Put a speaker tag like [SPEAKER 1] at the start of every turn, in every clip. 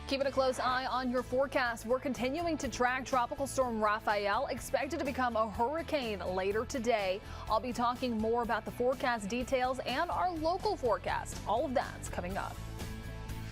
[SPEAKER 1] Keeping a close eye on your forecast, we're continuing to track Tropical Storm Rafael, expected to become a hurricane later today. I'll be talking more about the forecast details and our local forecast. All of that's coming up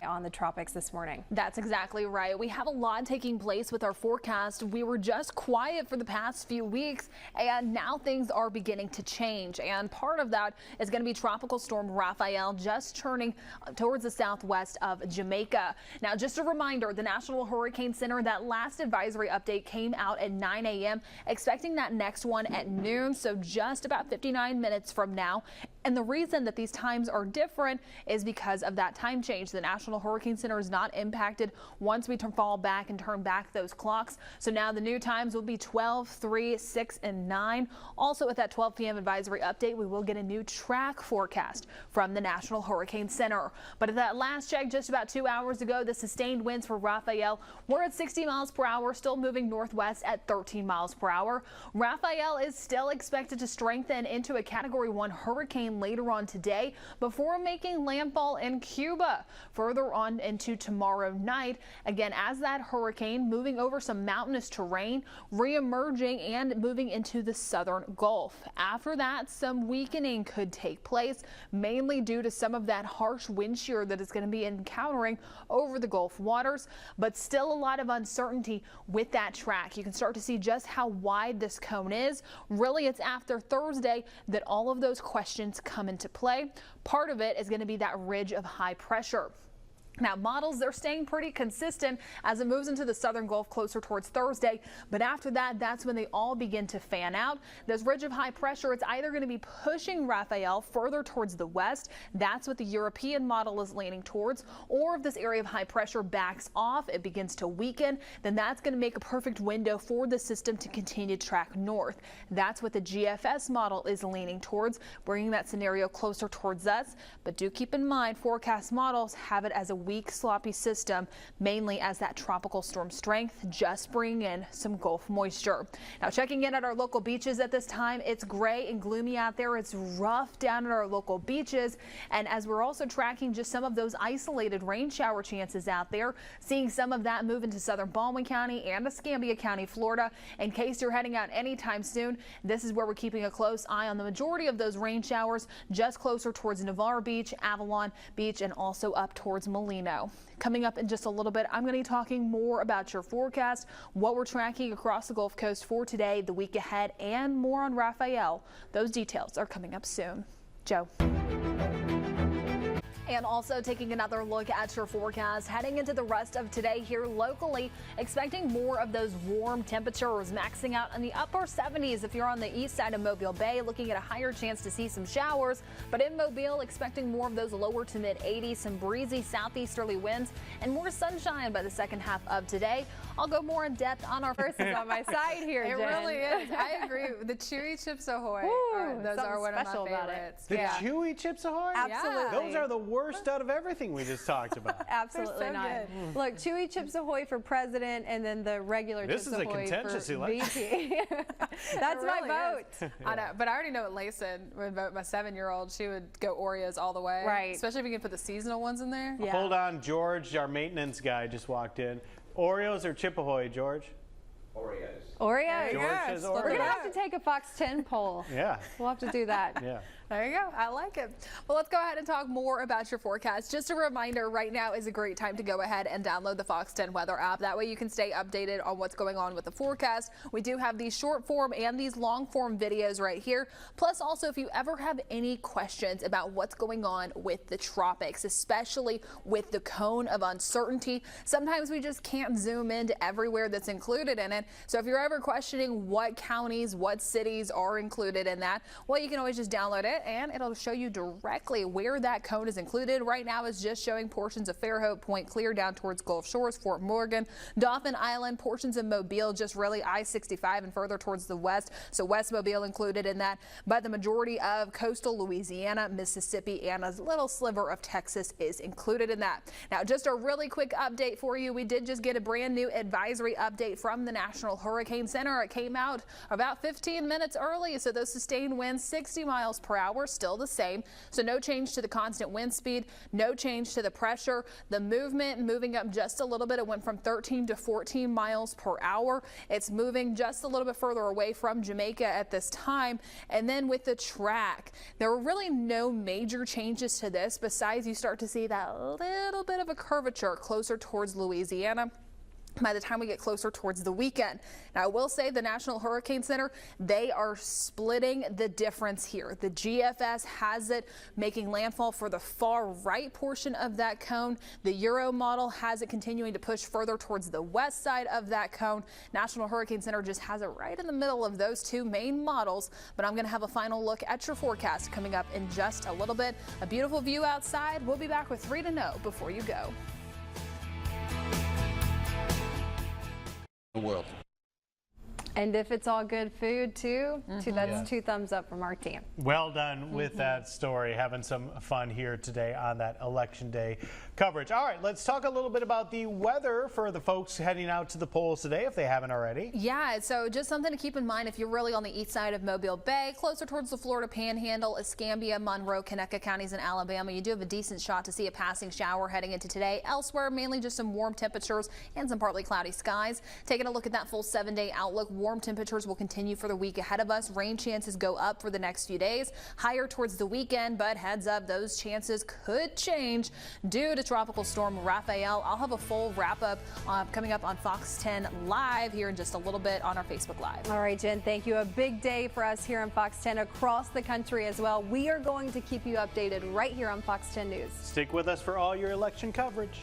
[SPEAKER 2] on the tropics this morning.
[SPEAKER 1] That's exactly right. We have a lot taking place with our forecast. We were just quiet for the past few weeks, and now things are beginning to change. And part of that is going to be Tropical Storm Rafael just turning towards the southwest of Jamaica. Now, just a reminder, the National Hurricane Center, that last advisory update came out at 9 a.m., expecting that next one at noon, so just about 59 minutes from now. And the reason that these times are different is because of that time change. The National Hurricane Center is not impacted once we fall back and turn back those clocks. So now the new times will be 12, 3, 6, and 9. Also at that 12 p.m. advisory update, we will get a new track forecast from the National Hurricane Center. But at that last check just about 2 hours ago, the sustained winds for Rafael were at 60 miles per hour, still moving northwest at 13 miles per hour. Rafael is still expected to strengthen into a Category 1 hurricane later on today before making landfall in Cuba further on into tomorrow night. Again, as that hurricane moving over some mountainous terrain, re-emerging and moving into the southern Gulf. After that, some weakening could take place, mainly due to some of that harsh wind shear that is going to be encountering over the Gulf waters, but still a lot of uncertainty with that track. You can start to see just how wide this cone is. Really, it's after Thursday that all of those questions come into play. Part of it is going to be that ridge of high pressure. Now, models, they're staying pretty consistent as it moves into the southern Gulf closer towards Thursday. But after that, that's when they all begin to fan out. This ridge of high pressure, it's either going to be pushing Rafael further towards the west. That's what the European model is leaning towards. Or if this area of high pressure backs off, it begins to weaken, then that's going to make a perfect window for the system to continue to track north. That's what the GFS model is leaning towards, bringing that scenario closer towards us. But do keep in mind, forecast models have it as a weak, sloppy system, mainly as that tropical storm strength, just bringing in some Gulf moisture. Now, checking in at our local beaches at this time, it's gray and gloomy out there. It's rough down at our local beaches. And as we're also tracking just some of those isolated rain shower chances out there, seeing some of that move into southern Baldwin County and Escambia County, Florida. In case you're heading out anytime soon, this is where we're keeping a close eye on the majority of those rain showers, just closer towards Navarre Beach, Avalon Beach, and also up towards Molino. Coming up in just a little bit, I'm going to be talking more about your forecast, what we're tracking across the Gulf Coast for today, the week ahead, and more on Rafael. Those details are coming up soon. Joe. And also taking another look at your forecast heading into the rest of today here locally, expecting more of those warm temperatures maxing out in the upper 70s if you're on the east side of Mobile Bay, looking at a higher chance to see some showers. But in Mobile, expecting more of those lower to mid 80s, some breezy southeasterly winds and more sunshine by the second half of today. I'll go more in depth on our verses on my side here.
[SPEAKER 3] It
[SPEAKER 1] Jen.
[SPEAKER 3] really is. I agree. The Chewy Chips Ahoy. Those are one of my favorites.
[SPEAKER 4] The Chewy Chips Ahoy?
[SPEAKER 2] Absolutely.
[SPEAKER 4] Those are the worst out of everything we just talked about.
[SPEAKER 2] Absolutely
[SPEAKER 3] so
[SPEAKER 2] not.
[SPEAKER 3] good.
[SPEAKER 2] Look, Chewy Chips Ahoy for president, and then the regular
[SPEAKER 4] This
[SPEAKER 2] Chips
[SPEAKER 4] is a
[SPEAKER 2] Ahoy
[SPEAKER 4] contentious
[SPEAKER 2] for
[SPEAKER 4] election.
[SPEAKER 2] VP. That's my
[SPEAKER 3] really
[SPEAKER 2] vote.
[SPEAKER 3] I know, but I already know what Layson would vote. My 7-year-old, she would go Oreos all the way.
[SPEAKER 2] Right.
[SPEAKER 3] Especially if you can put the seasonal ones in there.
[SPEAKER 2] Yeah.
[SPEAKER 4] Hold on, George, our maintenance guy just walked in. Oreos or Chip Ahoy, George?
[SPEAKER 2] Oreos.
[SPEAKER 4] George says
[SPEAKER 2] We're going to
[SPEAKER 4] Oreos.
[SPEAKER 2] have to take a Fox 10 poll.
[SPEAKER 4] Yeah.
[SPEAKER 2] We'll have to do that.
[SPEAKER 4] Yeah.
[SPEAKER 3] There you go. I like it. Well, let's go ahead and talk more about your forecast. Just a reminder, right now is a great time to go ahead and download the Fox 10 weather app. That way you can stay updated on what's going on with the forecast. We do have these short form and these long form videos right here. Plus, also, if you ever have any questions about what's going on with the tropics, especially with the cone of uncertainty, sometimes we just can't zoom into everywhere that's included in it. So if you're ever questioning what counties, what cities are included in that, well, you can always just download it and it'll show you directly where that cone is included. Right now it's just showing portions of Fairhope, Point Clear down towards Gulf Shores, Fort Morgan, Dauphin Island, portions of Mobile, just really I-65 and further towards the west. So West Mobile included in that, but the majority of coastal Louisiana, Mississippi, and a little sliver of Texas is included in that. Now, just a really quick update for you. We did just get a brand new advisory update from the National Hurricane Center. It came out about 15 minutes early, so those sustained winds 60 miles per hour. hour, still the same. So no change to the constant wind speed, no change to the pressure. The movement moving up just a little bit. It went from 13 to 14 miles per hour. It's moving just a little bit further away from Jamaica at this time. And then with the track, there were really no major changes to this besides you start to see that little bit of a curvature closer towards Louisiana by the time we get closer towards the weekend. Now, I will say the National Hurricane Center, they are splitting the difference here. The GFS has it making landfall for the far right portion of that cone. The Euro model has it continuing to push further towards the west side of that cone. National Hurricane Center just has it right in the middle of those two main models. But I'm going to have a final look at your forecast coming up in just a little bit. A beautiful view outside. We'll be back with 3 to know before you go.
[SPEAKER 5] The world.
[SPEAKER 2] And if it's all good food too, that's 2 thumbs up from our team.
[SPEAKER 4] Well done with that story. Having some fun here today on that Election Day coverage. All right, let's talk a little bit about the weather for the folks heading out to the polls today, if they haven't already.
[SPEAKER 3] Yeah, so just something to keep in mind if you're really on the east side of Mobile Bay, closer towards the Florida Panhandle, Escambia, Monroe, Conecuh counties in Alabama, you do have a decent shot to see a passing shower heading into today. Elsewhere, mainly just some warm temperatures and some partly cloudy skies. Taking a look at that full 7-day outlook, warm temperatures will continue for the week ahead of us. Rain chances go up for the next few days, higher towards the weekend, but heads up, those chances could change due to Tropical Storm Rafael. I'll have a full wrap up coming up on Fox 10 Live here in just a little bit on our Facebook Live.
[SPEAKER 2] All right, Jen, thank you. A big day for us here on Fox 10 across the country as well. We are going to keep you updated right here on Fox 10 News.
[SPEAKER 4] Stick with us for all your election coverage.